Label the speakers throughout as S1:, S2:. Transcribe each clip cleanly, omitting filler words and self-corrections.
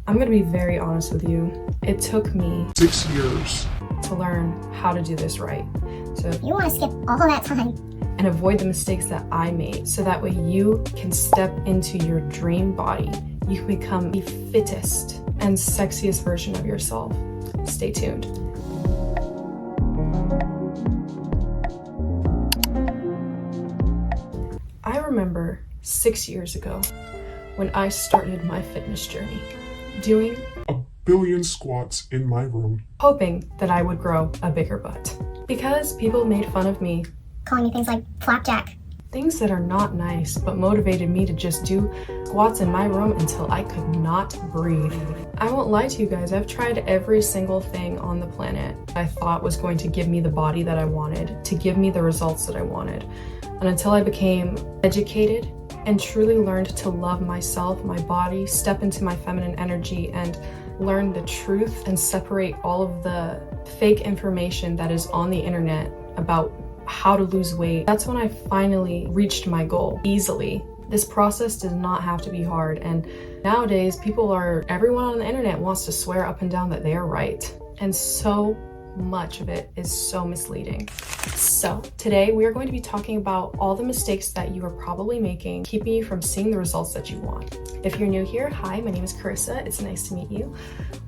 S1: I'm gonna be very honest with you. It took me
S2: 6 years
S1: to learn how to do this right. So
S3: you want to skip all that time
S1: and avoid the mistakes that I made so that way you can step into your dream body. You can become the fittest and sexiest version of yourself. Stay tuned. I remember 6 years ago when I started my fitness journey, doing
S2: a billion squats in my room,
S1: hoping that I would grow a bigger butt. Because people made fun of me,
S3: calling you things like flapjack.
S1: things that are not nice, but motivated me to just do squats in my room until I could not breathe. I won't lie to you guys, I've tried every single thing on the planet I thought was going to give me the body that I wanted, to give me the results that I wanted. And until I became educated and truly learned to love myself, my body, step into my feminine energy, and learn the truth and separate all of the fake information that is on the internet about how to lose weight, that's when I finally reached my goal easily. This process does not have to be hard, and nowadays everyone on the internet wants to swear up and down that they are right, and so much of it is so misleading. So today we are going to be talking about all the mistakes that you are probably making, keeping you from seeing the results that you want. If you're new here, hi, my name is Carissa. It's nice to meet you.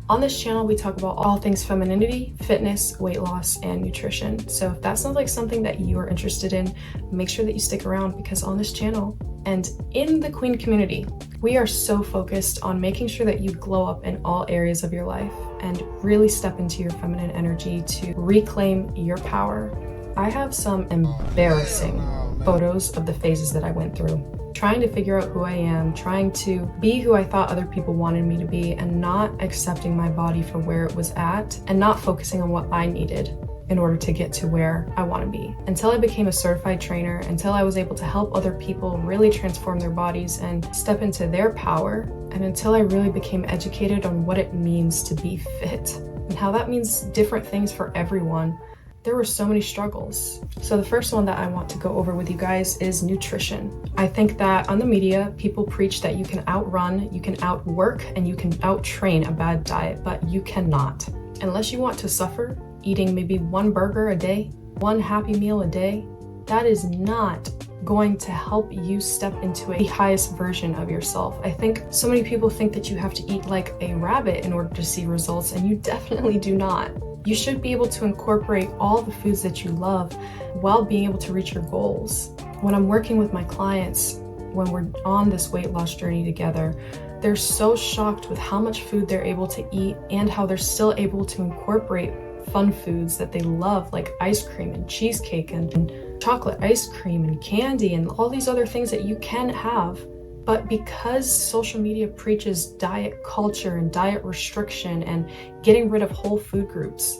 S1: On this channel, we talk about all things femininity, fitness, weight loss, and nutrition. So if that sounds like something that you are interested in, make sure that you stick around, because on this channel and in the Queen community, we are so focused on making sure that you glow up in all areas of your life and really step into your feminine energy to reclaim your power. I have some embarrassing photos of the phases that I went through, trying to figure out who I am, trying to be who I thought other people wanted me to be, and not accepting my body for where it was at, and not focusing on what I needed in order to get to where I want to be. Until I became a certified trainer, until I was able to help other people really transform their bodies and step into their power, and until I really became educated on what it means to be fit and how that means different things for everyone, there were so many struggles. So the first one that I want to go over with you guys is nutrition. I think that on the media, people preach that you can outrun, you can outwork, and you can outtrain a bad diet, but you cannot. Unless you want to suffer, eating maybe one burger a day, one happy meal a day, that is not going to help you step into the highest version of yourself. I think so many people think that you have to eat like a rabbit in order to see results, and you definitely do not. You should be able to incorporate all the foods that you love while being able to reach your goals. When I'm working with my clients, when we're on this weight loss journey together, they're so shocked with how much food they're able to eat and how they're still able to incorporate fun foods that they love, like ice cream and cheesecake and chocolate ice cream and candy and all these other things that you can have. But because social media preaches diet culture and diet restriction and getting rid of whole food groups,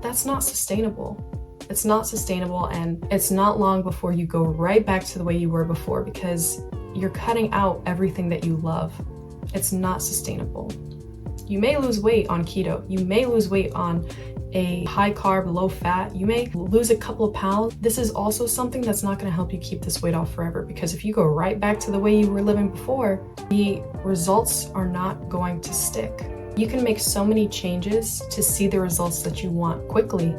S1: that's not sustainable. It's not sustainable, and it's not long before you go right back to the way you were before, because you're cutting out everything that you love. It's not sustainable. You may lose weight on keto. You may lose weight on a high carb, low fat. You may lose a couple of pounds. This is also something that's not going to help you keep this weight off forever, because if you go right back to the way you were living before, the results are not going to stick. You can make so many changes to see the results that you want quickly.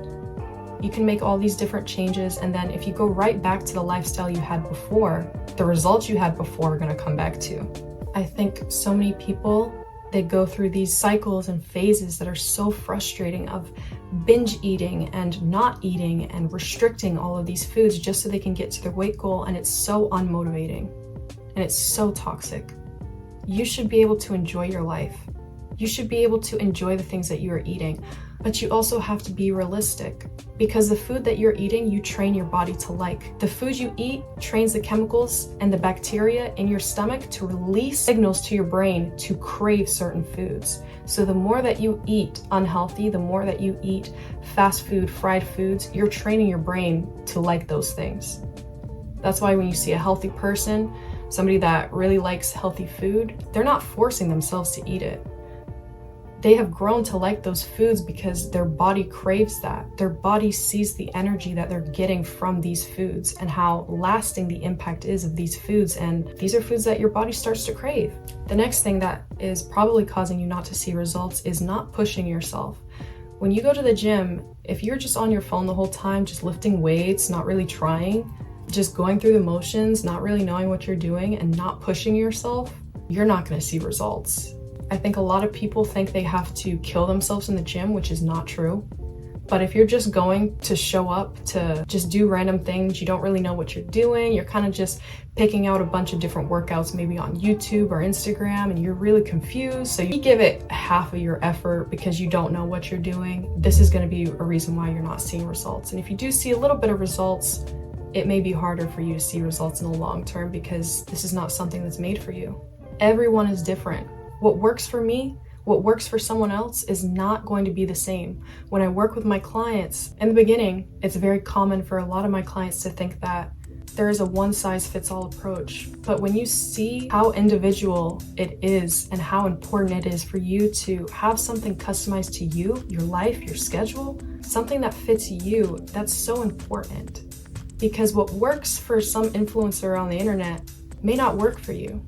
S1: You can make all these different changes, and then if you go right back to the lifestyle you had before, the results you had before are going to come back too. I think so many people, they go through these cycles and phases that are so frustrating of binge eating and not eating and restricting all of these foods just so they can get to their weight goal, and it's so unmotivating and it's so toxic. You should be able to enjoy your life. You should be able to enjoy the things that you are eating, but you also have to be realistic, because the food that you're eating, you train your body to like. The food you eat trains the chemicals and the bacteria in your stomach to release signals to your brain to crave certain foods. So the more that you eat unhealthy, the more that you eat fast food, fried foods, you're training your brain to like those things. That's why when you see a healthy person, somebody that really likes healthy food, they're not forcing themselves to eat it. They have grown to like those foods because their body craves that. Their body sees the energy that they're getting from these foods and how lasting the impact is of these foods. And these are foods that your body starts to crave. The next thing that is probably causing you not to see results is not pushing yourself. When you go to the gym, if you're just on your phone the whole time, just lifting weights, not really trying, just going through the motions, not really knowing what you're doing and not pushing yourself, you're not going to see results. I think a lot of people think they have to kill themselves in the gym, which is not true. But if you're just going to show up to just do random things, you don't really know what you're doing, you're kind of just picking out a bunch of different workouts maybe on YouTube or Instagram, and you're really confused, so you give it half of your effort because you don't know what you're doing, this is going to be a reason why you're not seeing results. And if you do see a little bit of results, it may be harder for you to see results in the long term because this is not something that's made for you. Everyone is different. What works for me, what works for someone else is not going to be the same. When I work with my clients, in the beginning, it's very common for a lot of my clients to think that there is a one-size-fits-all approach. But when you see how individual it is and how important it is for you to have something customized to you, your life, your schedule, something that fits you, that's so important. Because what works for some influencer on the internet may not work for you.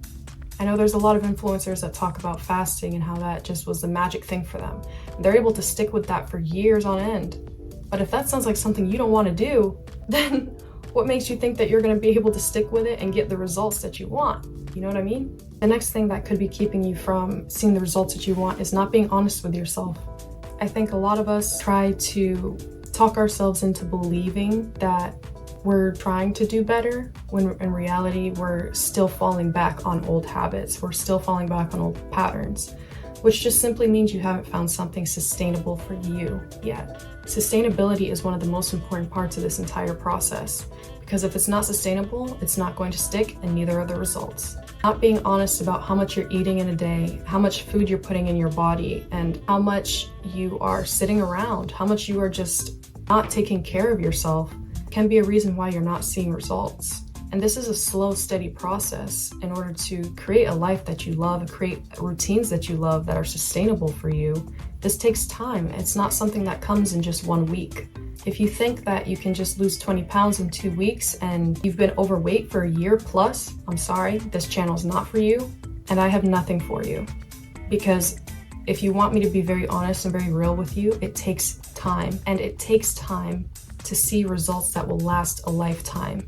S1: I know there's a lot of influencers that talk about fasting and how that just was the magic thing for them. They're able to stick with that for years on end. But if that sounds like something you don't want to do, then what makes you think that you're going to be able to stick with it and get the results that you want? You know what I mean? The next thing that could be keeping you from seeing the results that you want is not being honest with yourself. I think a lot of us try to talk ourselves into believing that we're trying to do better, when in reality, we're still falling back on old habits. We're still falling back on old patterns, which just simply means you haven't found something sustainable for you yet. Sustainability is one of the most important parts of this entire process, because if it's not sustainable, it's not going to stick, and neither are the results. Not being honest about how much you're eating in a day, how much food you're putting in your body, and how much you are sitting around, how much you are just not taking care of yourself, can be a reason why you're not seeing results. And this is a slow, steady process in order to create a life that you love and create routines that you love that are sustainable for you. This takes time. It's not something that comes in just 1 week. If you think that you can just lose 20 pounds in 2 weeks and you've been overweight for a year plus, I'm sorry, this channel is not for you, and I have nothing for you. Because if you want me to be very honest and very real with you, it takes time, and it takes time to see results that will last a lifetime.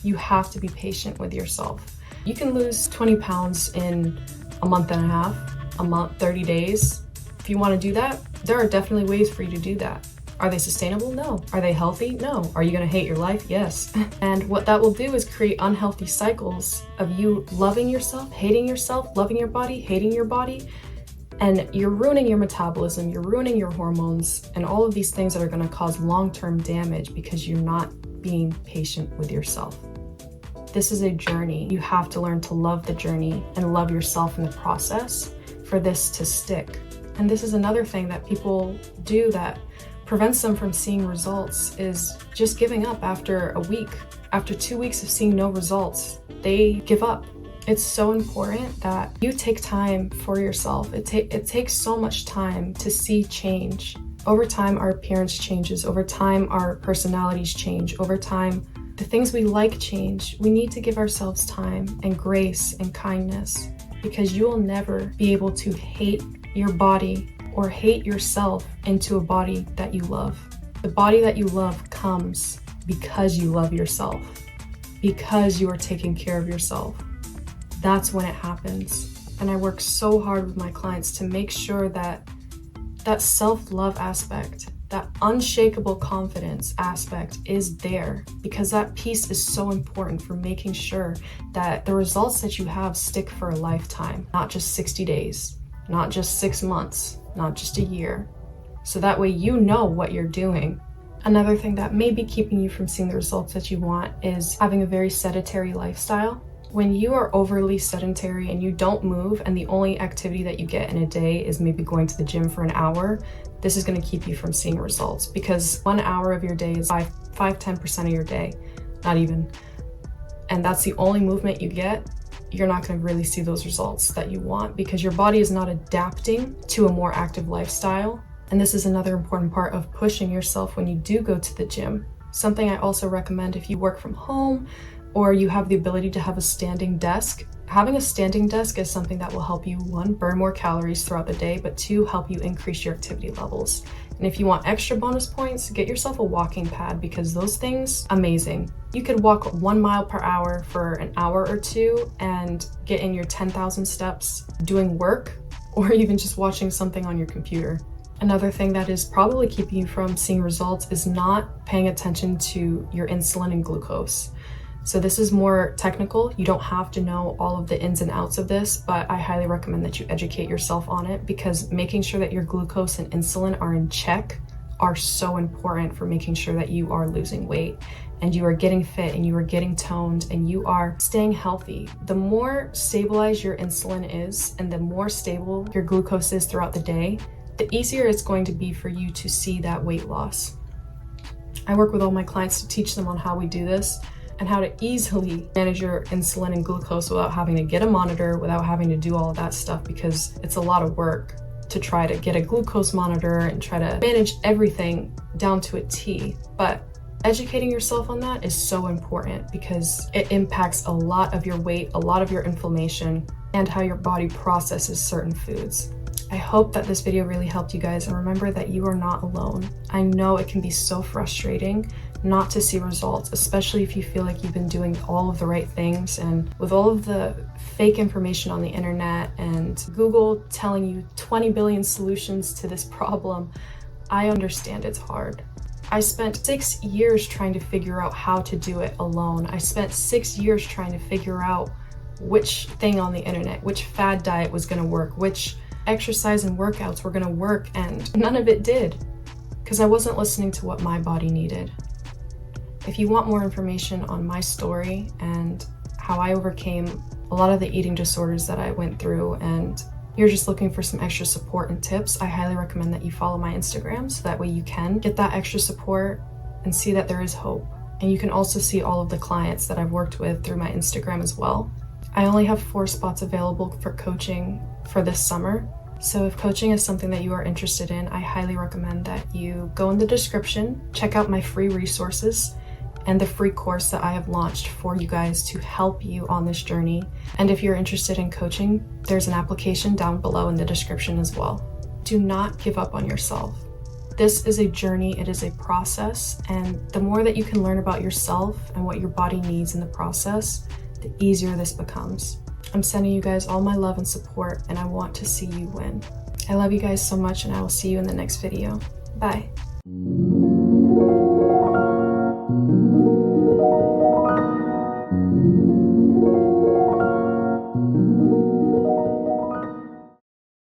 S1: You have to be patient with yourself. You can lose 20 pounds in a month and a half, a month, 30 days. If you want to do that, there are definitely ways for you to do that. Are they sustainable? No. Are they healthy? No. Are you going to hate your life? Yes. And what that will do is create unhealthy cycles of you loving yourself, hating yourself, loving your body, hating your body. And you're ruining your metabolism, you're ruining your hormones, and all of these things that are going to cause long-term damage because you're not being patient with yourself. This is a journey. You have to learn to love the journey and love yourself in the process for this to stick. And this is another thing that people do that prevents them from seeing results, is just giving up after a week. After 2 weeks of seeing no results, they give up. It's so important that you take time for yourself. It takes so much time to see change. Over time, our appearance changes. Over time, our personalities change. Over time, the things we like change. We need to give ourselves time and grace and kindness, because you will never be able to hate your body or hate yourself into a body that you love. The body that you love comes because you love yourself, because you are taking care of yourself. That's when it happens. And I work so hard with my clients to make sure that that self-love aspect, that unshakable confidence aspect is there, because that piece is so important for making sure that the results that you have stick for a lifetime, not just 60 days, not just 6 months, not just a year. So that way you know what you're doing. Another thing that may be keeping you from seeing the results that you want is having a very sedentary lifestyle. When you are overly sedentary and you don't move, and the only activity that you get in a day is maybe going to the gym for an hour, this is going to keep you from seeing results, because 1 hour of your day is 10% of your day, not even. And that's the only movement you get. you're not going to really see those results that you want because your body is not adapting to a more active lifestyle. And this is another important part of pushing yourself when you do go to the gym. Something I also recommend if you work from home or you have the ability to have a standing desk. Having a standing desk is something that will help you, one, burn more calories throughout the day, but two, help you increase your activity levels. And if you want extra bonus points, get yourself a walking pad because those things, amazing. You could walk 1 mile per hour for an hour or two and get in your 10,000 steps doing work or even just watching something on your computer. Another thing that is probably keeping you from seeing results is not paying attention to your insulin and glucose. So this is more technical. You don't have to know all of the ins and outs of this, but I highly recommend that you educate yourself on it because making sure that your glucose and insulin are in check are so important for making sure that you are losing weight and you are getting fit and you are getting toned and you are staying healthy. The more stabilized your insulin is and the more stable your glucose is throughout the day, the easier it's going to be for you to see that weight loss. I work with all my clients to teach them on how we do this and how to easily manage your insulin and glucose without having to get a monitor, without having to do all of that stuff because it's a lot of work to try to get a glucose monitor and try to manage everything down to a T. But educating yourself on that is so important because it impacts a lot of your weight, a lot of your inflammation, and how your body processes certain foods. I hope that this video really helped you guys, and remember that you are not alone. I know it can be so frustrating not to see results, especially if you feel like you've been doing all of the right things, and with all of the fake information on the internet and Google telling you 20 billion solutions to this problem, I understand it's hard. I spent 6 years trying to figure out how to do it alone. I spent 6 years trying to figure out which thing on the internet, which fad diet was gonna work, which exercise and workouts were gonna work, and none of it did because I wasn't listening to what my body needed. If you want more information on my story and how I overcame a lot of the eating disorders that I went through, and you're just looking for some extra support and tips, I highly recommend that you follow my Instagram so that way you can get that extra support and see that there is hope. And you can also see all of the clients that I've worked with through my Instagram as well. I only have 4 spots available for coaching for this summer. So if coaching is something that you are interested in, I highly recommend that you go in the description, check out my free resources and the free course that I have launched for you guys to help you on this journey. And if you're interested in coaching, there's an application down below in the description as well. Do not give up on yourself. This is a journey, it is a process, and the more that you can learn about yourself and what your body needs in the process, the easier this becomes. I'm sending you guys all my love and support, and I want to see you win. I love you guys so much, and I will see you in the next video. Bye.